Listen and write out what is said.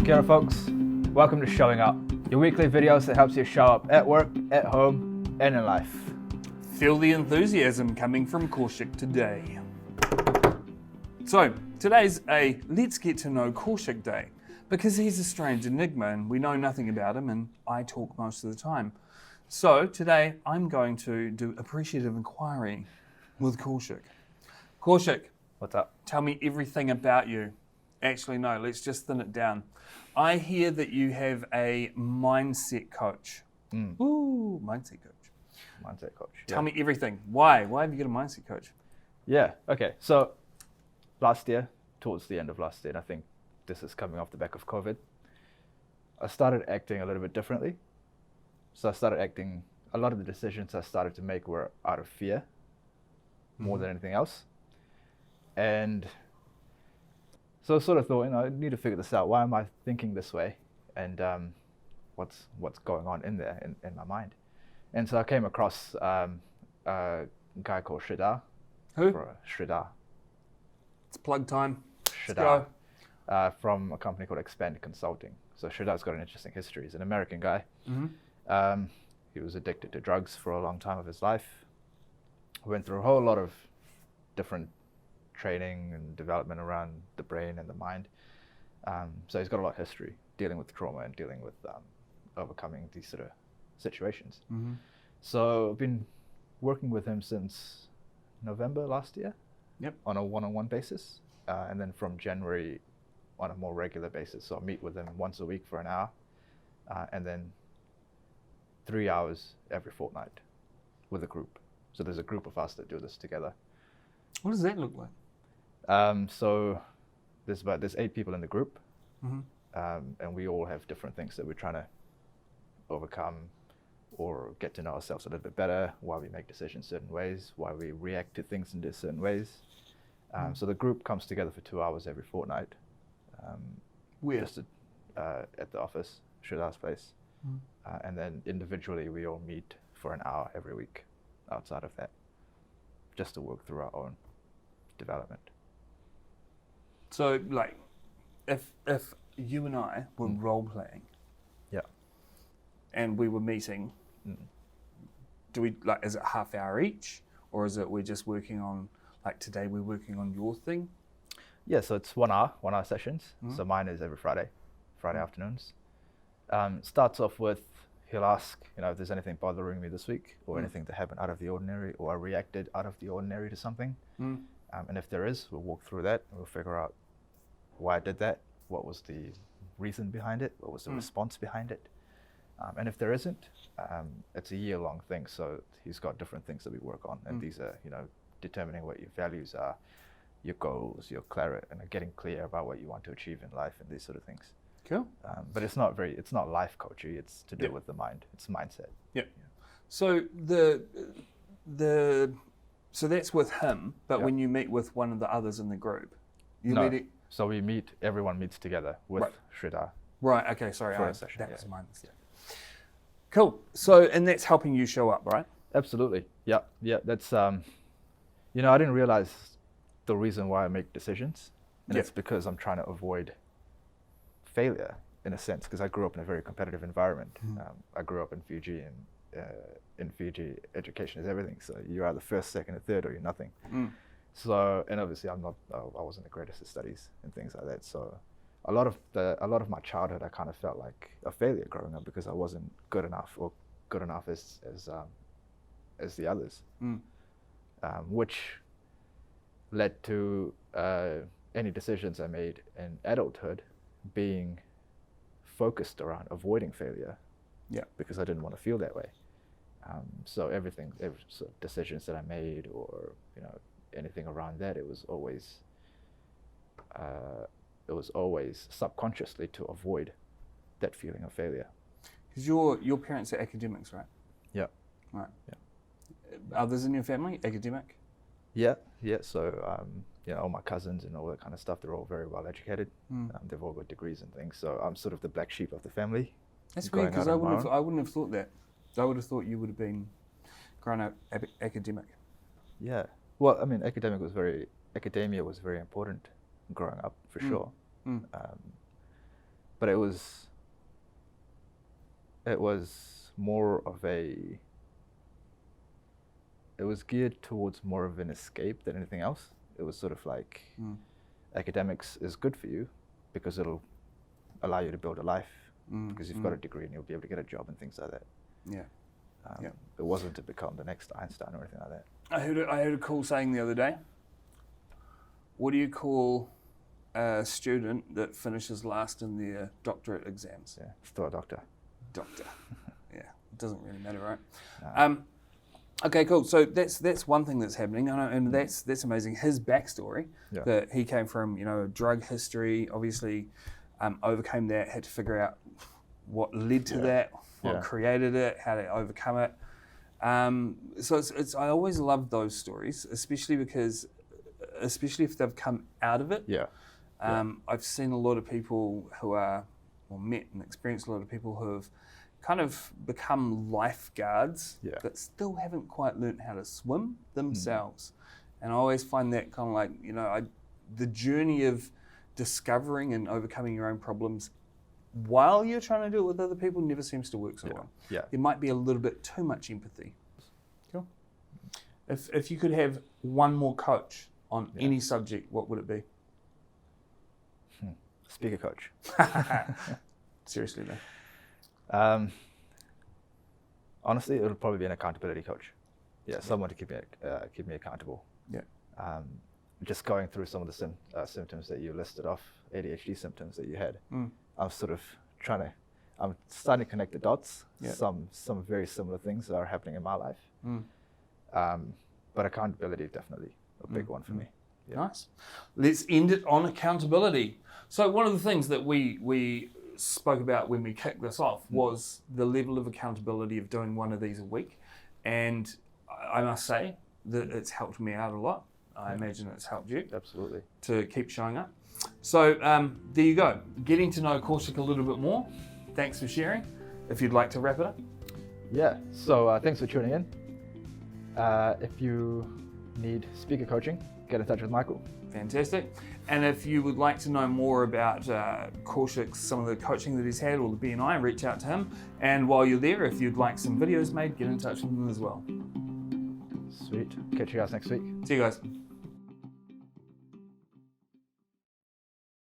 Kia ora folks, welcome to Showing Up, your weekly videos that helps you show up at work, at home, and in life. Feel the enthusiasm coming from Kaushik today. So, today's a Let's Get to Know Kaushik Day, because he's a strange enigma and we know nothing about him and I talk most of the time. So, today I'm going to do appreciative inquiry with Kaushik. Kaushik, What's up? tell me everything about you. Actually, no, let's just thin it down. I hear that you have a mindset coach. Ooh, mindset coach. Mindset coach. Tell me everything. Why? Why have you got a mindset coach? Yeah, okay. So last year, towards the end of last year, and I think this is coming off the back of COVID, I started acting a little bit differently. So I started acting, a lot of the decisions I started to make were out of fear more than anything else. And so I sort of thought, I need to figure this out. Why am I thinking this way? And what's going on in there, in my mind? And so I came across a guy called Sridhar. Who? Sridhar. It's plug time. Let's Sridhar. go. From a company called Expand Consulting. So Sridhar's got an interesting history. He's an American guy. He was addicted to drugs for a long time of his life. Went through a whole lot of different training and development around the brain and the mind. So he's got a lot of history dealing with trauma and dealing with overcoming these sort of situations. So I've been working with him since November last year. Yep. On a one-on-one basis. And then from January on a more regular basis. So I meet with him once a week for an hour. And then 3 hours every fortnight with a group. So there's a group of us that do this together. What does that look like? So there's 8 people in the group, and we all have different things that we're trying to overcome or get to know ourselves a little bit better, why we make decisions certain ways, why we react to things in certain ways. So the group comes together for 2 hours every fortnight. Where? Just at the office, Sridhar's place. And then individually we all meet for an hour every week outside of that, just to work through our own development. So, like, if you and I were role playing, and we were meeting, do we is it half hour each, or is it we're just working on, like today we're working on your thing? Yeah, so it's 1 hour sessions. So mine is every Friday afternoons. Starts off with, he'll ask, if there's anything bothering me this week, or anything that happened out of the ordinary, or I reacted out of the ordinary to something. And if there is, we'll walk through that and we'll figure out why I did that, what was the reason behind it, what was the response behind it. And if there isn't, it's a year-long thing. So he's got different things that we work on. And these are, determining what your values are, your goals, your clarity, and getting clear about what you want to achieve in life and these sort of things. Cool. But it's not life coaching, it's to do with the mind, it's mindset. Yeah. So so that's with him, but when you meet with one of the others in the group, So everyone meets together with Sridhar. Right, okay, sorry, For a session, that was my mistake. Cool. So, and that's helping you show up, right? Absolutely. Yeah. That's, I didn't realize the reason why I make decisions. And it's because I'm trying to avoid failure in a sense, because I grew up in a very competitive environment. I grew up in Fiji, and in Fiji, education is everything. So you're either first, second, or third, or you're nothing. So, and obviously I wasn't the greatest at studies and things like that. So a lot of my childhood, I kind of felt like a failure growing up because I wasn't good enough as the others, which led to any decisions I made in adulthood being focused around avoiding failure, because I didn't want to feel that way. So every decisions that I made, or anything around that, it was always subconsciously to avoid that feeling of failure. Because your parents are academics, right? Yeah. Right. Yeah. Others in your family academic? Yeah. So all my cousins and all that kind of stuff, they're all very well educated. They've all got degrees and things. So I'm sort of the black sheep of the family. That's weird, because I wouldn't have thought that. I would have thought you would have been grown up academic. Yeah. Well, I mean, academia was very important growing up, for sure. but it was more of a, it was geared towards more of an escape than anything else. It was sort of like academics is good for you because it'll allow you to build a life because you've got a degree and you'll be able to get a job and things like that. Yeah. It wasn't to become the next Einstein or anything like that. I heard a cool saying the other day. What do you call a student that finishes last in their doctorate exams? Yeah, still a doctor. Doctor. Yeah, it doesn't really matter, right? Okay, cool. So that's one thing that's happening, and that's amazing. His backstory, that he came from, a drug history, obviously overcame that, had to figure out what led to that, what created it, how to overcome it. So it's I always love those stories, especially if they've come out of it. I've seen a lot of people who are, or met and experienced a lot of people who have kind of become lifeguards that still haven't quite learned how to swim themselves. And I always find that kind of like, the journey of discovering and overcoming your own problems while you're trying to do it with other people never seems to work so well. There might be a little bit too much empathy. Cool. If you could have one more coach on any subject, what would it be? Speaker coach. Seriously though. Honestly, it would probably be an accountability coach. Someone to keep me accountable. Just going through some of the symptoms that you listed off, ADHD symptoms that you had. I'm sort of I'm starting to connect the dots. Some very similar things that are happening in my life. But accountability is definitely a big one for me. Nice. Let's end it on accountability. So one of the things that we spoke about when we kicked this off was the level of accountability of doing one of these a week. And I must say that it's helped me out a lot. I imagine it's helped you. Absolutely. To keep showing up. So there you go. Getting to know Kaushik a little bit more. Thanks for sharing. If you'd like to wrap it up. Yeah. So thanks for tuning in. If you need speaker coaching, get in touch with Michael. Fantastic. And if you would like to know more about Kaushik's, some of the coaching that he's had, or the BNI, reach out to him. And while you're there, if you'd like some videos made, get in touch with him as well. Sweet. Catch you guys next week. See you guys.